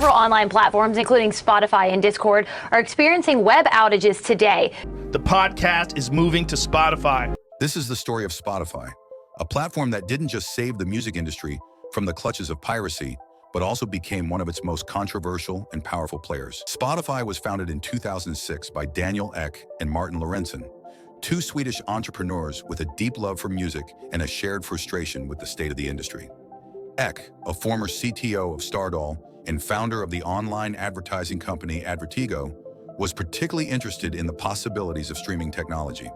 Several online platforms, including Spotify and Discord, are experiencing web outages today. The podcast is moving to Spotify. This is the story of Spotify, a platform that didn't just save the music industry from the clutches of piracy, but also became one of its most controversial and powerful players. Spotify was founded in 2006 by Daniel Ek and Martin Lorentzen, two Swedish entrepreneurs with a deep love for music and a shared frustration with the state of the industry. Ek, a former CTO of Stardoll and founder of the online advertising company Advertigo, was particularly interested in the possibilities of streaming technology.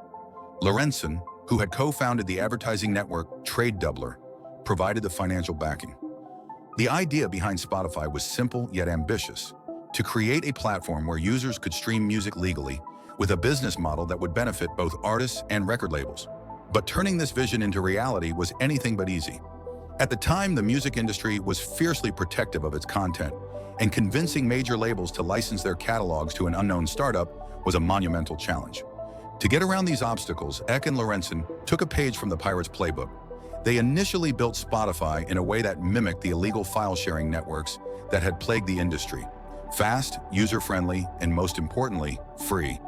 Lorentzen, who had co-founded the advertising network Trade Doubler, provided the financial backing. The idea behind Spotify was simple yet ambitious: to create a platform where users could stream music legally with a business model that would benefit both artists and record labels. But turning this vision into reality was anything but easy. At the time, the music industry was fiercely protective of its content, and convincing major labels to license their catalogs to an unknown startup was a monumental challenge. To get around these obstacles, Ek and Lorentzen took a page from the pirates' playbook. They initially built Spotify in a way that mimicked the illegal file-sharing networks that had plagued the industry: fast, user-friendly, and most importantly, free.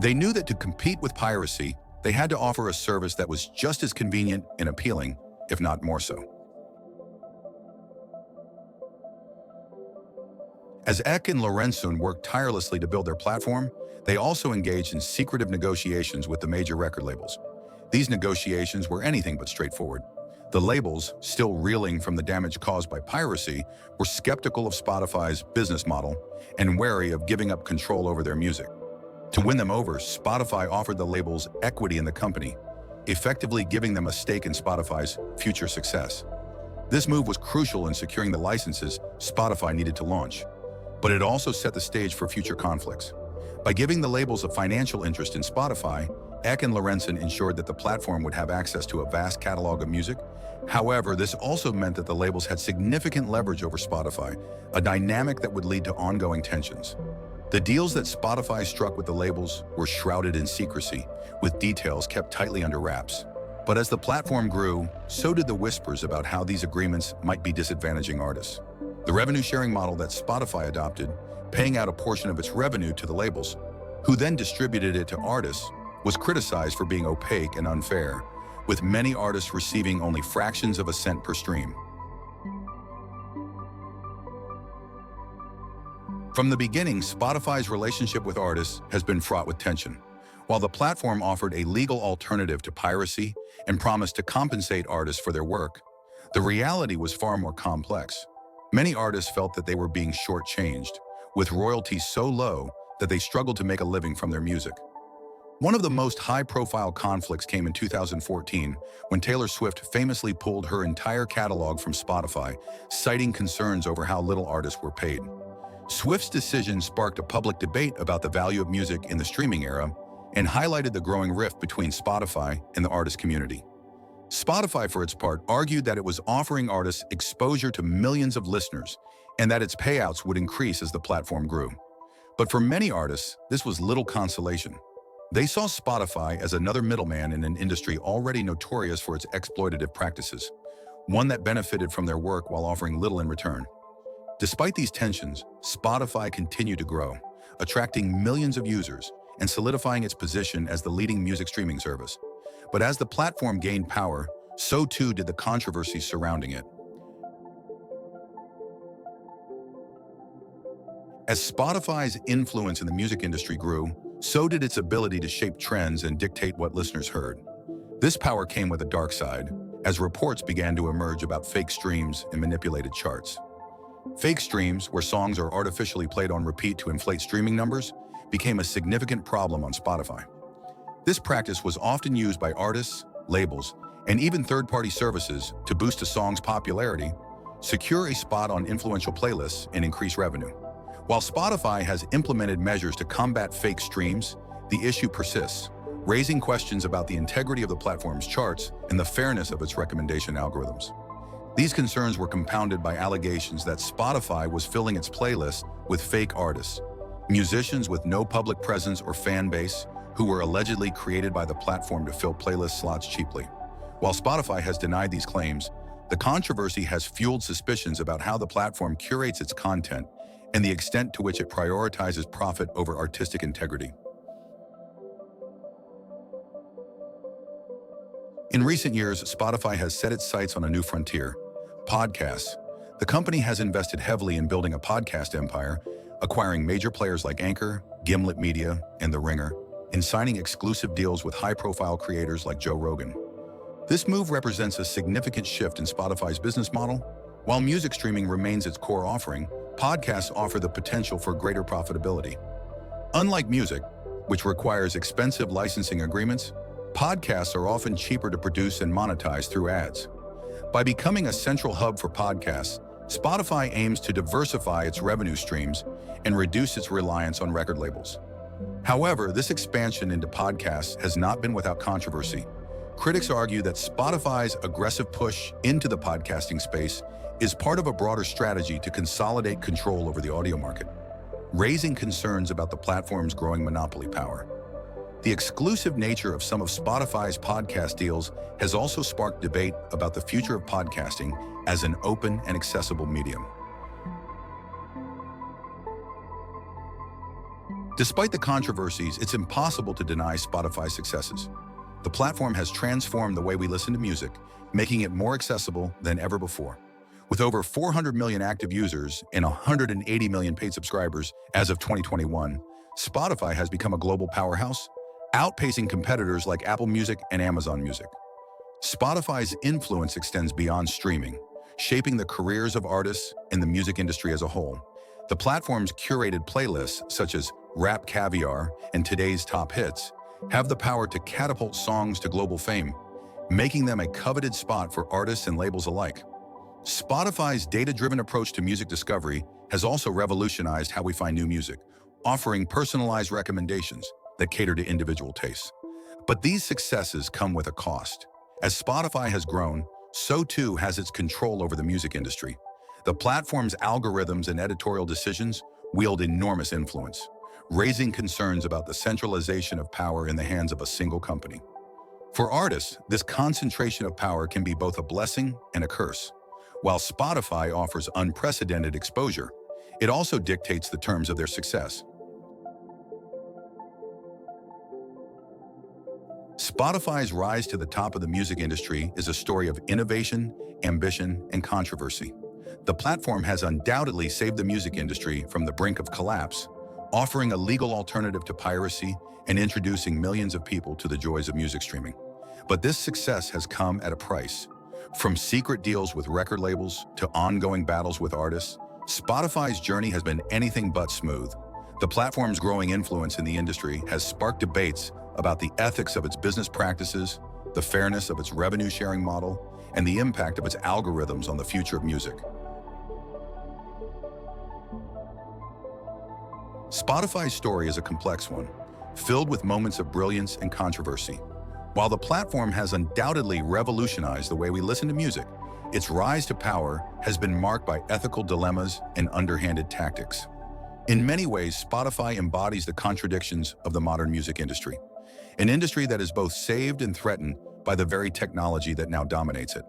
They knew that to compete with piracy, they had to offer a service that was just as convenient and appealing, if not more so. As Ek and Lorentzen worked tirelessly to build their platform, they also engaged in secretive negotiations with the major record labels. These negotiations were anything but straightforward. The labels, still reeling from the damage caused by piracy, were skeptical of Spotify's business model and wary of giving up control over their music. To win them over, Spotify offered the labels equity in the company, effectively giving them a stake in Spotify's future success. This move was crucial in securing the licenses Spotify needed to launch, but it also set the stage for future conflicts. By giving the labels a financial interest in Spotify, Ek and Lorentzen ensured that the platform would have access to a vast catalog of music. However, this also meant that the labels had significant leverage over Spotify, a dynamic that would lead to ongoing tensions. The deals that Spotify struck with the labels were shrouded in secrecy, with details kept tightly under wraps. But as the platform grew, so did the whispers about how these agreements might be disadvantaging artists. The revenue-sharing model that Spotify adopted, paying out a portion of its revenue to the labels, who then distributed it to artists, was criticized for being opaque and unfair, with many artists receiving only fractions of a cent per stream. From the beginning, Spotify's relationship with artists has been fraught with tension. While the platform offered a legal alternative to piracy and promised to compensate artists for their work, the reality was far more complex. Many artists felt that they were being shortchanged, with royalties so low that they struggled to make a living from their music. One of the most high-profile conflicts came in 2014, when Taylor Swift famously pulled her entire catalog from Spotify, citing concerns over how little artists were paid. Swift's decision sparked a public debate about the value of music in the streaming era and highlighted the growing rift between Spotify and the artist community. Spotify, for its part, argued that it was offering artists exposure to millions of listeners and that its payouts would increase as the platform grew. But for many artists, this was little consolation. They saw Spotify as another middleman in an industry already notorious for its exploitative practices, one that benefited from their work while offering little in return. Despite these tensions, Spotify continued to grow, attracting millions of users and solidifying its position as the leading music streaming service. But as the platform gained power, so too did the controversies surrounding it. As Spotify's influence in the music industry grew, so did its ability to shape trends and dictate what listeners heard. This power came with a dark side, as reports began to emerge about fake streams and manipulated charts. Fake streams, where songs are artificially played on repeat to inflate streaming numbers, became a significant problem on Spotify. This practice was often used by artists, labels, and even third-party services to boost a song's popularity, secure a spot on influential playlists, and increase revenue. While Spotify has implemented measures to combat fake streams, the issue persists, raising questions about the integrity of the platform's charts and the fairness of its recommendation algorithms. These concerns were compounded by allegations that Spotify was filling its playlist with fake artists, musicians with no public presence or fan base, who were allegedly created by the platform to fill playlist slots cheaply. While Spotify has denied these claims, the controversy has fueled suspicions about how the platform curates its content and the extent to which it prioritizes profit over artistic integrity. In recent years, Spotify has set its sights on a new frontier: podcasts. The company has invested heavily in building a podcast empire, acquiring major players like Anchor, Gimlet Media, and The Ringer, and signing exclusive deals with high-profile creators like Joe Rogan. This move represents a significant shift in Spotify's business model. While music streaming remains its core offering, podcasts offer the potential for greater profitability. Unlike music, which requires expensive licensing agreements, podcasts are often cheaper to produce and monetize through ads. By becoming a central hub for podcasts, Spotify aims to diversify its revenue streams and reduce its reliance on record labels. However, this expansion into podcasts has not been without controversy. Critics argue that Spotify's aggressive push into the podcasting space is part of a broader strategy to consolidate control over the audio market, raising concerns about the platform's growing monopoly power. The exclusive nature of some of Spotify's podcast deals has also sparked debate about the future of podcasting as an open and accessible medium. Despite the controversies, it's impossible to deny Spotify's successes. The platform has transformed the way we listen to music, making it more accessible than ever before. With over 400 million active users and 180 million paid subscribers as of 2021, Spotify has become a global powerhouse, outpacing competitors like Apple Music and Amazon Music. Spotify's influence extends beyond streaming, shaping the careers of artists and the music industry as a whole. The platform's curated playlists, such as Rap Caviar and Today's Top Hits, have the power to catapult songs to global fame, making them a coveted spot for artists and labels alike. Spotify's data-driven approach to music discovery has also revolutionized how we find new music, offering personalized recommendations that cater to individual tastes. But these successes come with a cost. As Spotify has grown, so too has its control over the music industry. The platform's algorithms and editorial decisions wield enormous influence, raising concerns about the centralization of power in the hands of a single company. For artists, this concentration of power can be both a blessing and a curse. While Spotify offers unprecedented exposure, it also dictates the terms of their success. Spotify's rise to the top of the music industry is a story of innovation, ambition, and controversy. The platform has undoubtedly saved the music industry from the brink of collapse, offering a legal alternative to piracy and introducing millions of people to the joys of music streaming. But this success has come at a price. From secret deals with record labels to ongoing battles with artists, Spotify's journey has been anything but smooth. The platform's growing influence in the industry has sparked debates about the ethics of its business practices, the fairness of its revenue-sharing model, and the impact of its algorithms on the future of music. Spotify's story is a complex one, filled with moments of brilliance and controversy. While the platform has undoubtedly revolutionized the way we listen to music, its rise to power has been marked by ethical dilemmas and underhanded tactics. In many ways, Spotify embodies the contradictions of the modern music industry, an industry that is both saved and threatened by the very technology that now dominates it.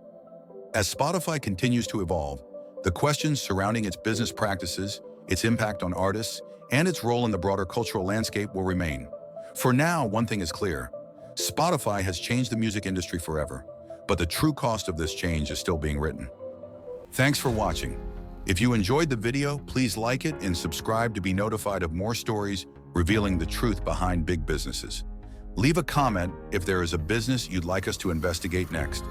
As Spotify continues to evolve, the questions surrounding its business practices, its impact on artists, and its role in the broader cultural landscape will remain. For now, one thing is clear: Spotify has changed the music industry forever, but the true cost of this change is still being written. Thanks for watching. If you enjoyed the video, please like it and subscribe to be notified of more stories revealing the truth behind big businesses. Leave a comment if there is a business you'd like us to investigate next.